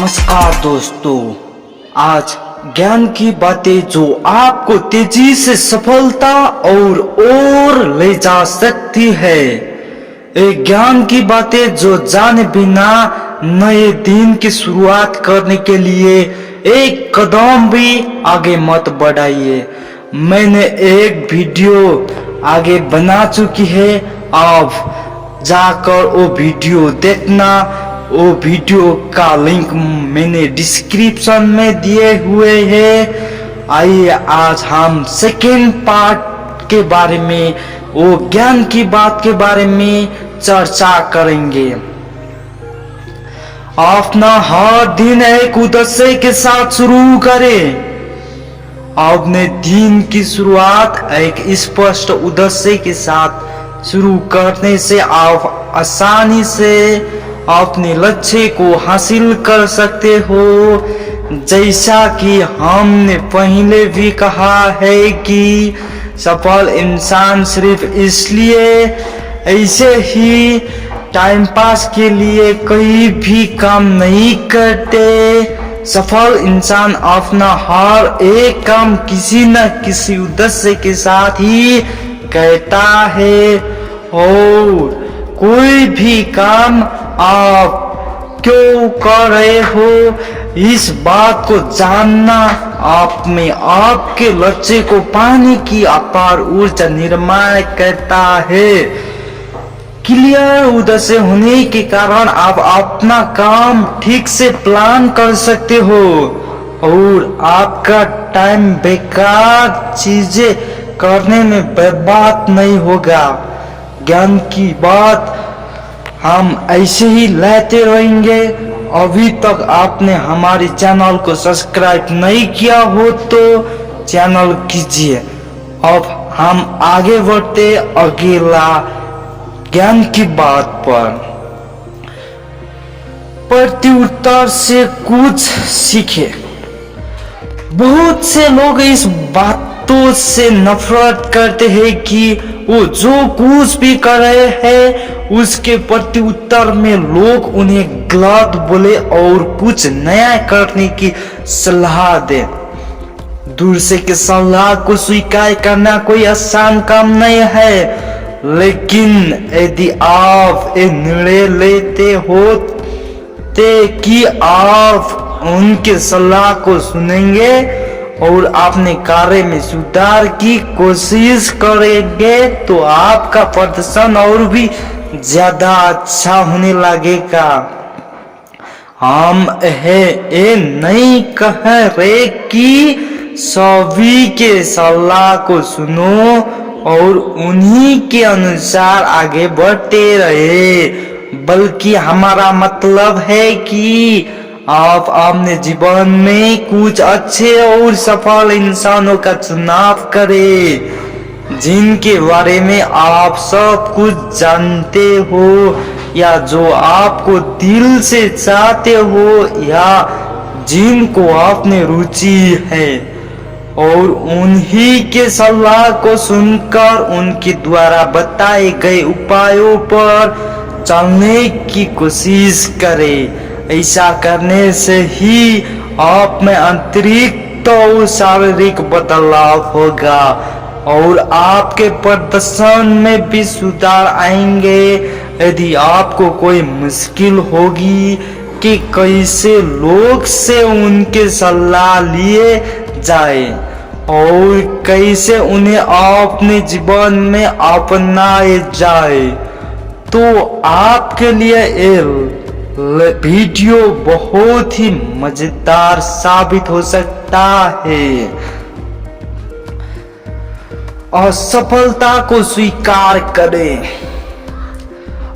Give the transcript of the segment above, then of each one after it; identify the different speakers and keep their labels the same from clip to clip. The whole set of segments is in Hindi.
Speaker 1: नमस्कार दोस्तों, आज ज्ञान की बातें जो आपको तेजी से सफलता और ले जा सकती है। एक ज्ञान की बातें जो जाने बिना नए दिन की शुरुआत करने के लिए एक कदम भी आगे मत बढ़ाइए। मैंने एक वीडियो आगे बना चुकी है, आप जाकर वो वीडियो देखना। वो वीडियो का लिंक मैंने डिस्क्रिप्शन में दिए हुए हैं। आइए आज हम सेकेंड पार्ट के बारे में, वो ज्ञान की बात के बारे में चर्चा करेंगे। अपना हर दिन एक उद्देश्य के साथ शुरू करें। अपने दिन की शुरुआत एक स्पष्ट उद्देश्य के साथ शुरू करने से आप आसानी से अपने लक्ष्य को हासिल कर सकते हो। जैसा कि हमने पहले भी कहा है कि सफल इंसान सिर्फ इसलिए ऐसे ही टाइम पास के लिए कोई भी काम नहीं करते। सफल इंसान अपना हर एक काम किसी न किसी उद्देश्य के साथ ही करता है, और कोई भी काम आप क्यों कर रहे हो इस बात को जानना आप में आपके लक्ष्य को पाने की अपार ऊर्जा निर्माण करता है। क्लियर उद्देश्य होने के कारण आप अपना काम ठीक से प्लान कर सकते हो और आपका टाइम बेकार चीजें करने में बर्बाद नहीं होगा। ज्ञान की बात हम ऐसे ही लाते रहेंगे। अभी तक आपने हमारे चैनल को सब्सक्राइब नहीं किया हो तो चैनल कीजिए। अब हम आगे बढ़ते अगला ज्ञान की बात पर। प्रत्युत्तर से कुछ सीखे। बहुत से लोग इस बातों से नफरत करते हैं कि वो जो कुछ भी कर रहे हैं उसके प्रत्युत्तर में लोग उन्हें गलत बोले और कुछ नया करने की सलाह दे। दूसरे की सलाह को स्वीकार करना कोई आसान काम नहीं है, लेकिन यदि आप एक निर्णय लेते हो कि आप उनके सलाह को सुनेंगे और अपने कार्य में सुधार की कोशिश करेंगे तो आपका प्रदर्शन और भी ज्यादा अच्छा होने लगेगा। हम ये नहीं कह रहे कि सभी के सलाह को सुनो और उन्हीं के अनुसार आगे बढ़ते रहे, बल्कि हमारा मतलब है कि आप अपने जीवन में कुछ अच्छे और सफल इंसानों का चुनाव करें जिनके बारे में आप सब कुछ जानते हो या जो आपको दिल से चाहते हो या जिनको आपने रुचि है, और उन्हीं के सलाह को सुनकर उनके द्वारा बताए गए उपायों पर चलने की कोशिश करें। ऐसा करने से ही आप में आंतरिक और शारीरिक बदलाव होगा और आपके प्रदर्शन में भी सुधार आएंगे। यदि आपको कोई मुश्किल होगी कि कैसे लोग से उनके सलाह लिए जाए और कैसे उन्हें अपने जीवन में अपनाए जाए, तो आपके लिए वीडियो बहुत ही मजेदार साबित हो सकता है। असफलता को स्वीकार करें।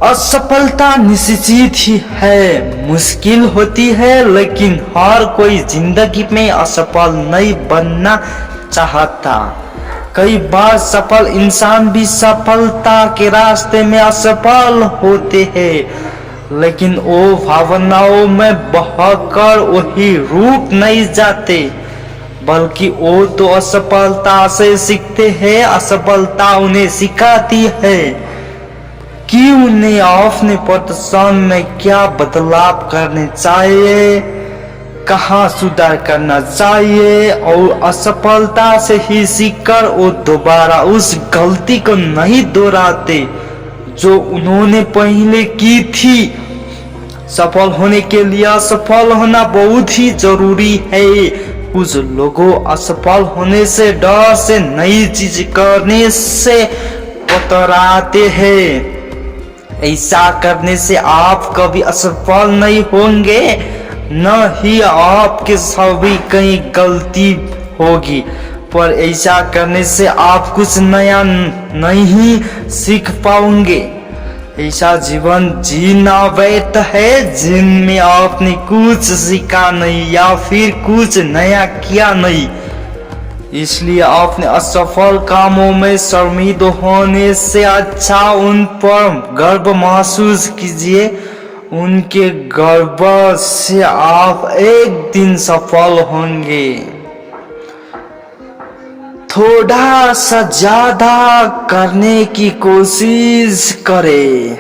Speaker 1: असफलता निश्चित ही है, मुश्किल होती है, लेकिन हर कोई जिंदगी में असफल नहीं बनना चाहता। कई बार सफल इंसान भी सफलता के रास्ते में असफल होते हैं, लेकिन वो भावनाओं में बहकर वही रुक नहीं जाते, बल्कि वो तो असफलता से सीखते हैं। असफलता उन्हें सिखाती है कि उन्हें अपने प्रदर्शन में क्या बदलाव करने चाहिए कहाँ सुधार करना चाहिए और असफलता से ही सीखकर वो दोबारा उस गलती को नहीं दोहराते जो उन्होंने पहले की थी। सफल होने के लिए असफल होना बहुत ही जरूरी है। कुछ लोगों असफल होने से, डर से, नई चीज करने से कतराते हैं। ऐसा करने से आप कभी असफल नहीं होंगे, न ही आपके सभी कहीं गलती होगी, पर ऐसा करने से आप कुछ नया नहीं सीख पाओगे। ऐसा जीवन जीना व्यर्थ है जिनमें आपने कुछ सीखा नहीं या फिर कुछ नया किया नहीं। इसलिए आपने असफल कामों में शर्मिंद होने से अच्छा उन पर गर्व महसूस कीजिए। उनके गर्व से आप एक दिन सफल होंगे। थोड़ा सा ज्यादा करने की कोशिश करें।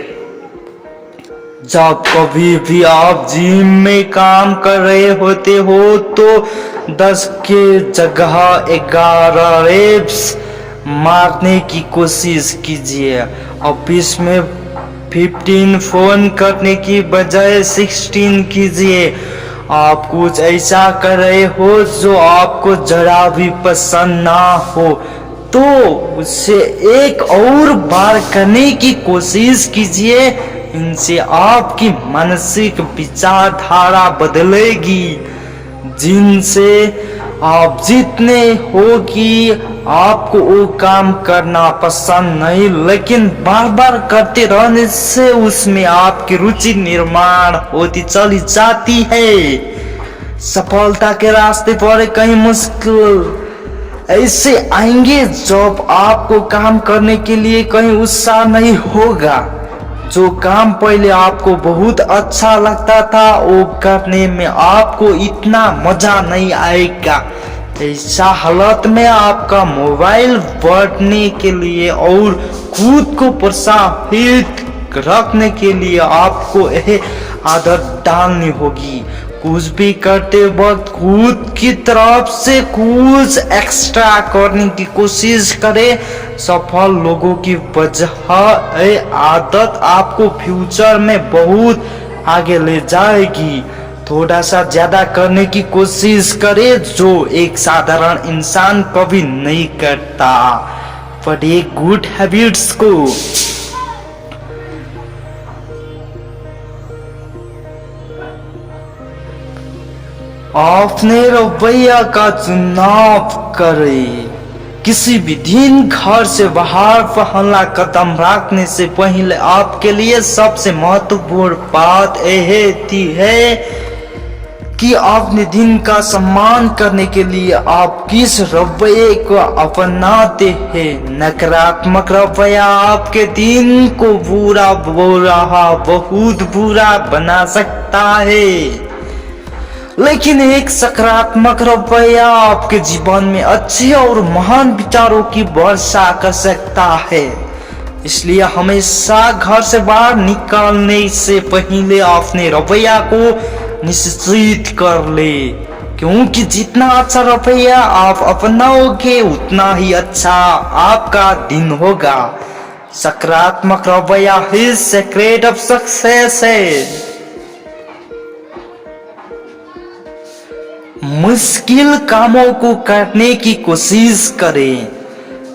Speaker 1: जब कभी भी आप जिम में काम कर रहे होते हो तो 10 के जगह 11 रेप्स मारने की कोशिश कीजिए। ऑफिस में 15 फोन करने की बजाय 16 कीजिए। आप कुछ ऐसा कर रहे हो जो आपको जरा भी पसंद ना हो तो उसे एक और बार करने की कोशिश कीजिए। इनसे आपकी मानसिक विचारधारा बदलेगी, जिनसे आप जितने हो कि आपको वो काम करना पसंद नहीं, लेकिन बार बार करते रहने से उसमें आपकी रुचि निर्माण होती चली जाती है। सफलता के रास्ते पर कई मुश्किल ऐसे आएंगे जब आपको काम करने के लिए कहीं उत्साह नहीं होगा। जो काम पहले आपको बहुत अच्छा लगता था वो करने में आपको इतना मजा नहीं आएगा। ऐसा हालत में आपका मोबाइल बढ़ने के लिए और खुद को प्रोत्साहित रखने के लिए आपको यह आदत डालनी होगी। कुछ भी करते वक्त खुद की तरफ से कुछ एक्स्ट्रा करने की कोशिश करें। सफल लोगों की वजह आदत आपको फ्यूचर में बहुत आगे ले जाएगी। थोड़ा सा ज्यादा करने की कोशिश करें जो एक साधारण इंसान कभी नहीं करता। पढ़िए गुड हैबिट्स को। अपने रवैया का चुनाव करें। किसी भी दिन घर से बाहर पहला कदम रखने से पहले आपके लिए सबसे महत्वपूर्ण बात यह है कि अपने दिन का सम्मान करने के लिए आप किस रवैये को अपनाते हैं। नकारात्मक रवैया आपके दिन को बहुत बुरा बना सकता है, लेकिन एक सकारात्मक रवैया आपके जीवन में अच्छे और महान विचारों की वर्षा कर सकता है। इसलिए हमेशा घर से बाहर निकलने से पहले अपने रवैया को निश्चित कर ले, क्योंकि जितना अच्छा रवैया आप अपनाओगे उतना ही अच्छा आपका दिन होगा। सकारात्मक रवैया ही सीक्रेट ऑफ सक्सेस है। मुश्किल कामों को करने की कोशिश करें।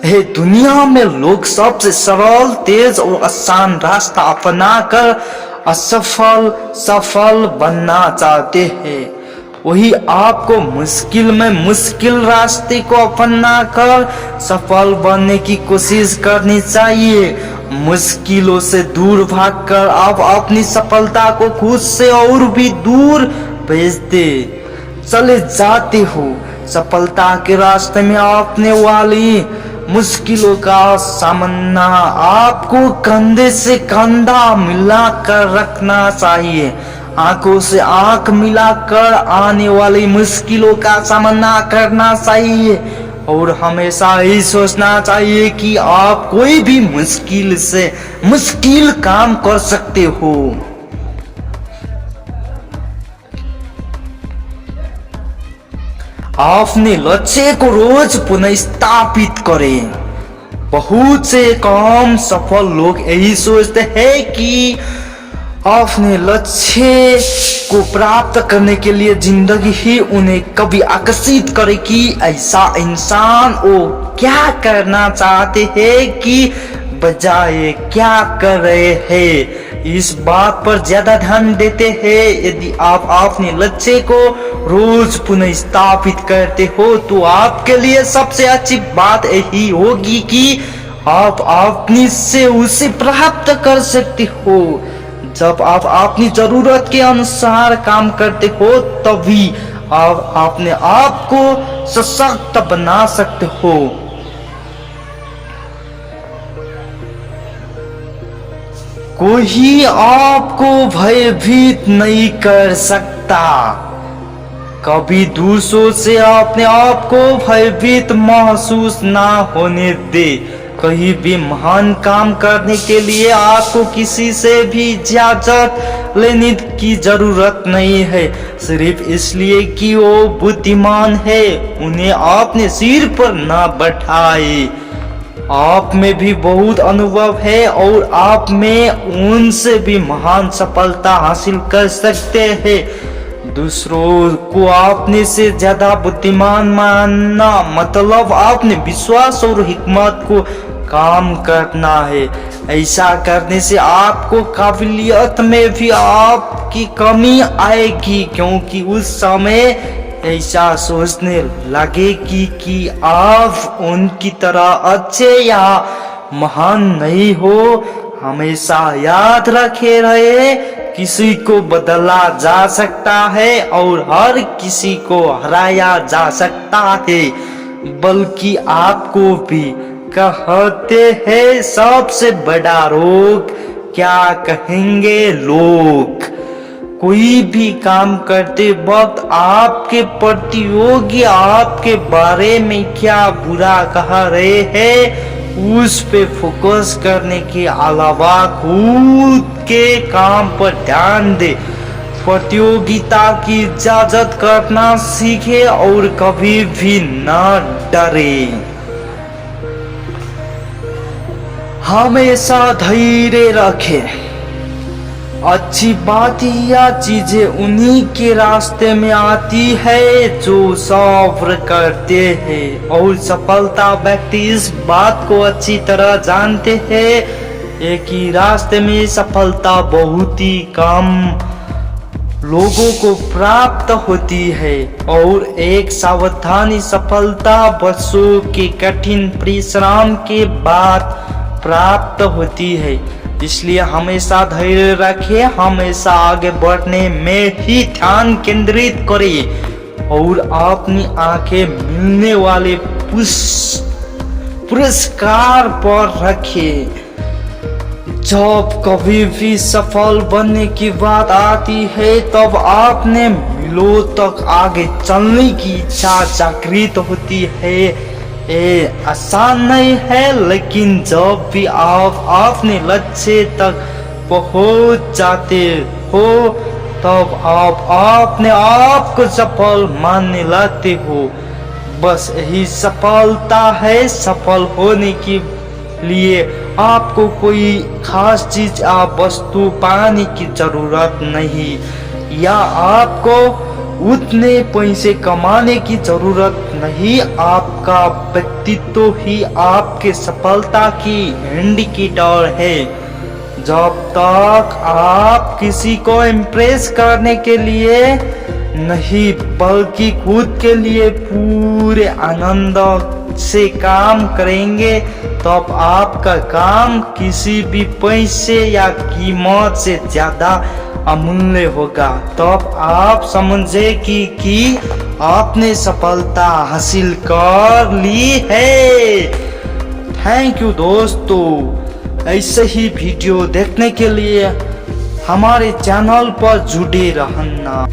Speaker 1: हे दुनिया में लोग सबसे सरल, तेज और आसान रास्ता अपनाकर सफल बनना चाहते हैं। वही आपको मुश्किल में मुश्किल रास्ते को अपनाकर सफल बनने की कोशिश करनी चाहिए। मुश्किलों से दूर भागकर आप अपनी सफलता को खुद से और भी दूर भेजते चले जाते हो। सफलता के रास्ते में आपने वाली मुश्किलों का सामना आपको कंधे से कंधा मिलाकर रखना चाहिए। आंखों से आंख मिलाकर आने वाली मुश्किलों का सामना करना चाहिए और हमेशा ही सोचना चाहिए कि आप कोई भी मुश्किल से मुश्किल काम कर सकते हो। अपने लक्ष्य को रोज पुनः स्थापित करें। बहुत से कम सफल लोग यही सोचते हैं कि अपने लक्ष्य को प्राप्त करने के लिए जिंदगी ही उन्हें कभी आकर्षित करे कि ऐसा इंसान वो क्या करना चाहते हैं कि बजाय क्या कर रहे हैं। इस बात पर ज्यादा ध्यान देते हैं। यदि आप अपने लक्ष्य को रोज पुनः स्थापित करते हो तो आपके लिए सबसे अच्छी बात यही होगी कि आप अपनी से उसे प्राप्त कर सकते हो। जब आप अपनी जरूरत के अनुसार काम करते हो तभी आप अपने आप को सशक्त बना सकते हो। कोई आपको भयभीत नहीं कर सकता। कभी दूसरों से अपने आप को भयभीत महसूस ना होने दे। कहीं भी महान काम करने के लिए आपको किसी से भी इजाजत लेने की जरूरत नहीं है। सिर्फ इसलिए कि वो बुद्धिमान है उन्हें अपने सिर पर ना बैठाए। आप में भी बहुत अनुभव है और आप में उनसे भी महान सफलता हासिल कर सकते हैं। दूसरों को अपने से ज्यादा बुद्धिमान मानना मतलब अपने विश्वास और हिकमत को काम करना है। ऐसा करने से आपको काबिलियत में भी आपकी कमी आएगी, क्योंकि उस समय ऐसा सोचने लगेगी कि आप उनकी तरह अच्छे या महान नहीं हो। हमेशा याद रखे रहे, किसी को बदला जा सकता है और हर किसी को हराया जा सकता है, बल्कि आपको भी। कहते हैं सबसे बड़ा रोग क्या कहेंगे लोग। कोई भी काम करते वक्त आपके प्रतियोगी आपके बारे में क्या बुरा कह रहे हैं उस पे फोकस करने के अलावा खुद के काम पर ध्यान दे। प्रतियोगिता की इजाजत करना सीखे और कभी भी न डरे। हमेशा धैर्य रखें। अच्छी बात या चीजें उन्हीं के रास्ते में आती है जो सब्र करते हैं, और सफलता व्यक्ति इस बात को अच्छी तरह जानते हैं। एक ही रास्ते में सफलता बहुत ही कम लोगों को प्राप्त होती है और एक सावधानी सफलता वर्षों के कठिन परिश्रम के बाद प्राप्त होती है। इसलिए हमेशा धैर्य रखें, हमेशा आगे बढ़ने में ही ध्यान केंद्रित करें और अपनी आंखें मिलने वाले पुरस्कार पर रखें। जब कभी भी सफल बनने की बात आती है तब आपने मिलों तक आगे चलने की इच्छा जागृत होती है। ये आसान नहीं है, लेकिन जब भी आप अपने लक्ष्य तक पहुंच जाते हो तब आप अपने आप को सफल मानने लगते हो। बस यही सफलता है। सफल होने के लिए आपको कोई खास चीज या वस्तु पाने की जरूरत नहीं, या आपको उतने पैसे कमाने की जरूरत नहीं। आपका व्यक्तित्व ही आपके सफलता की इंडिकेटर है। जब तक आप किसी को इम्प्रेस करने के लिए नहीं बल्कि खुद के लिए पूरे आनंद से काम करेंगे तब आपका काम किसी भी पैसे या कीमत से ज्यादा अमूल्य होगा। तब आप समझे कि आपने सफलता हासिल कर ली है। थैंक यू दोस्तों। ऐसे ही वीडियो देखने के लिए हमारे चैनल पर जुड़े रहना।